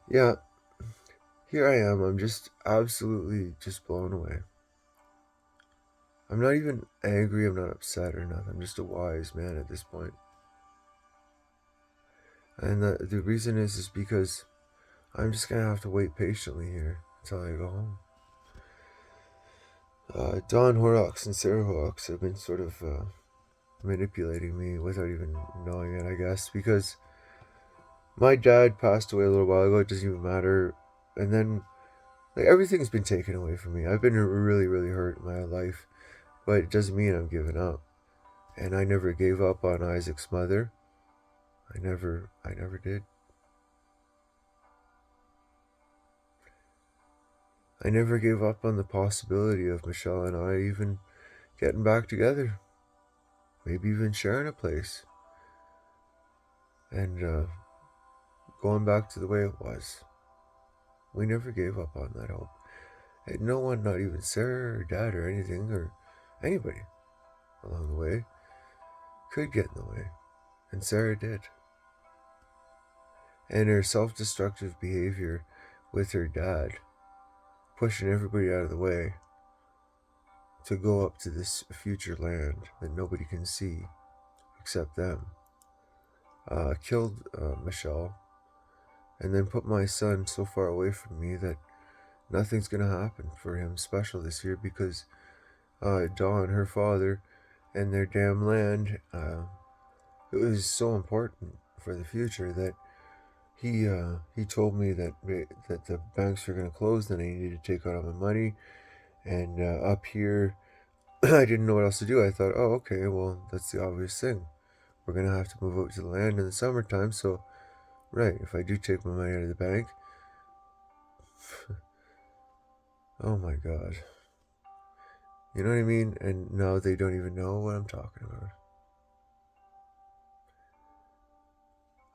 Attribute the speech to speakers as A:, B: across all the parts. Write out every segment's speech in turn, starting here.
A: Yeah, here I am. I'm just absolutely just blown away. I'm not even angry. I'm not upset or nothing. I'm just a wise man at this point. And the reason is because I'm just gonna have to wait patiently here until I go home. Don Horrocks and Sarah Horrocks have been sort of manipulating me without even knowing it, I guess, because my dad passed away a little while ago. It doesn't even matter. And then, like, everything's been taken away from me. I've been really, really hurt in my life, but it doesn't mean I'm giving up. And I never gave up on Isaac's mother. I never did. I never gave up on the possibility of Michelle and I even getting back together. Maybe even sharing a place. And going back to the way it was. We never gave up on that hope. And no one, not even Sarah or Dad or anything, or anybody along the way, could get in the way. And Sarah did. And her self destructive behavior with her dad, pushing everybody out of the way to go up to this future land that nobody can see except them, killed Michelle, and then put my son so far away from me that nothing's going to happen for him special this year because Dawn, her father, and their damn land, it was so important for the future that he told me that the banks were going to close, then I needed to take out all my money, and up here, I didn't know what else to do. I thought, oh, okay, well, that's the obvious thing. We're going to have to move out to the land in the summertime, so, right, if I do take my money out of the bank, oh my god. You know what I mean? And now they don't even know what I'm talking about.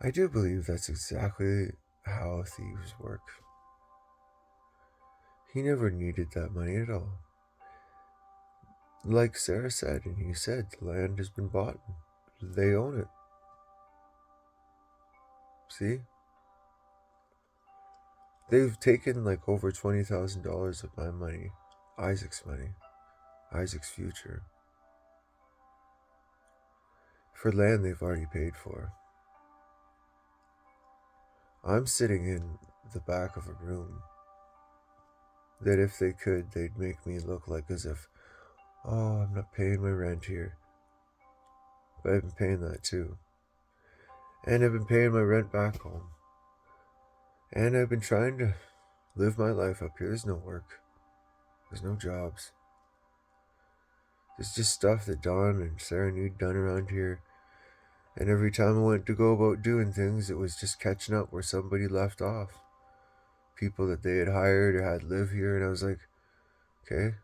A: I do believe that's exactly how thieves work. He never needed that money at all. Like Sarah said, and he said, the land has been bought. They own it. See? They've taken like over $20,000 of my money, Isaac's money, Isaac's future, for land they've already paid for. I'm sitting in the back of a room that if they could, they'd make me look like as if, oh, I'm not paying my rent here. But I've been paying that too. And I've been paying my rent back home. And I've been trying to live my life up here. There's no work. There's no jobs. There's just stuff that Don and Sarah need done around here. And every time I went to go about doing things, it was just catching up where somebody left off. People that they had hired or had live here. And I was like, okay.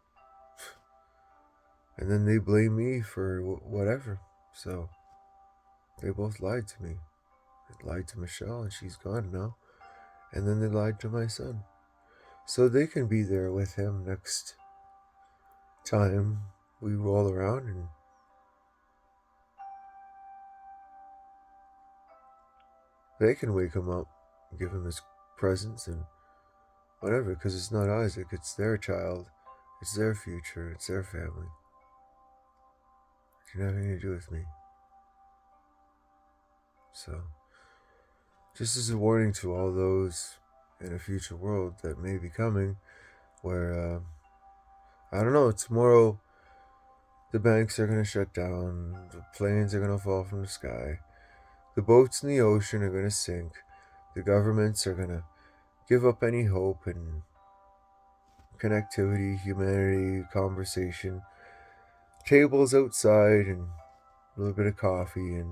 A: And then they blame me for whatever. So they both lied to me. They lied to Michelle, and she's gone now. And then they lied to my son. So they can be there with him next time we roll around, and they can wake him up, give him his presents and whatever, because it's not Isaac, it's their child, it's their future, it's their family. It can have anything to do with me. So, just as a warning to all those in a future world that may be coming, where, I don't know, tomorrow the banks are going to shut down, the planes are going to fall from the sky, the boats in the ocean are going to sink, the governments are going to give up any hope and connectivity, humanity, conversation, tables outside, and a little bit of coffee, and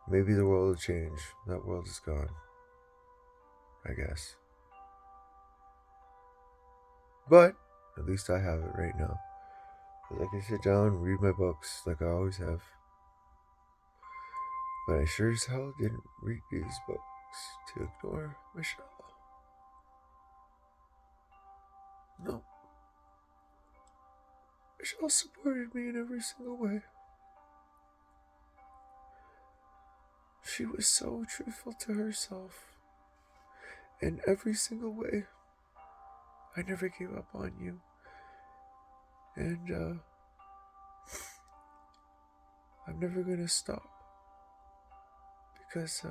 A: maybe the world will change. That world is gone, I guess. But at least I have it right now. I can sit down, read my books like I always have. But I sure as hell didn't read these books to ignore Michelle. No, Michelle supported me in every single way. She was so truthful to herself. in every single way. I never gave up on you. And I'm never gonna stop. Because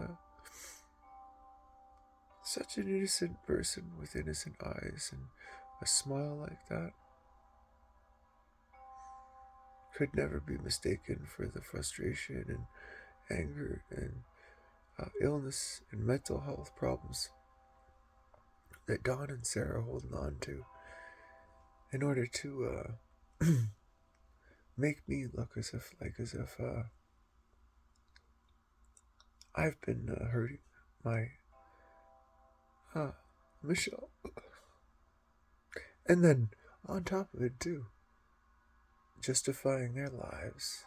A: such an innocent person with innocent eyes and a smile like that could never be mistaken for the frustration and anger and illness and mental health problems that Dawn and Sarah are holding on to in order to make me look as if I've been hurting my Michelle. And then on top of it too, justifying their lives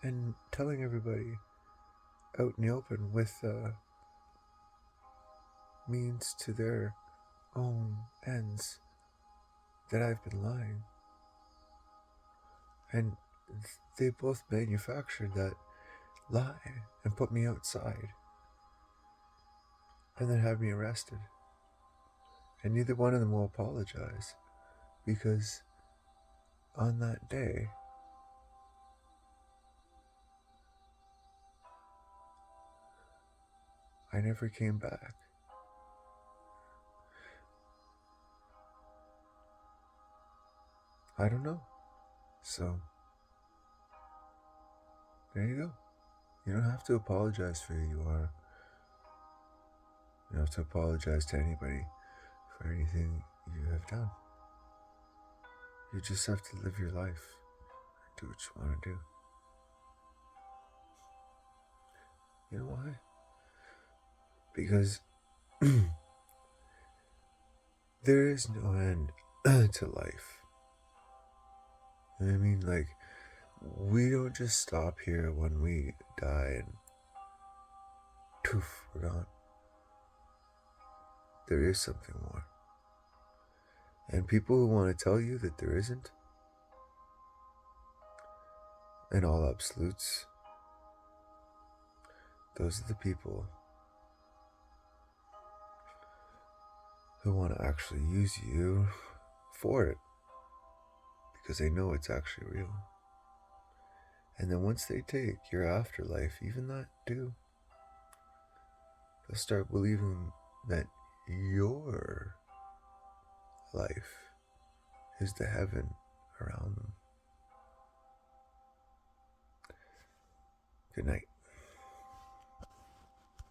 A: and telling everybody out in the open with means to their own ends that I've been lying. And they both manufactured that lie and put me outside and then have me arrested. And neither one of them will apologize because on that day, I never came back. I don't know. So, there you go. You don't have to apologize for who you are. You don't have to apologize to anybody for anything you have done. You just have to live your life and do what you want to do. You know why? Because there is no end to life. I mean, like, we don't just stop here when we die and poof, we're gone. There is something more. And people who want to tell you that there isn't, and all absolutes, those are the people who want to actually use you for it because they know it's actually real. And then once they take your afterlife, even that too, they'll start believing that your life is the heaven around them. Good night.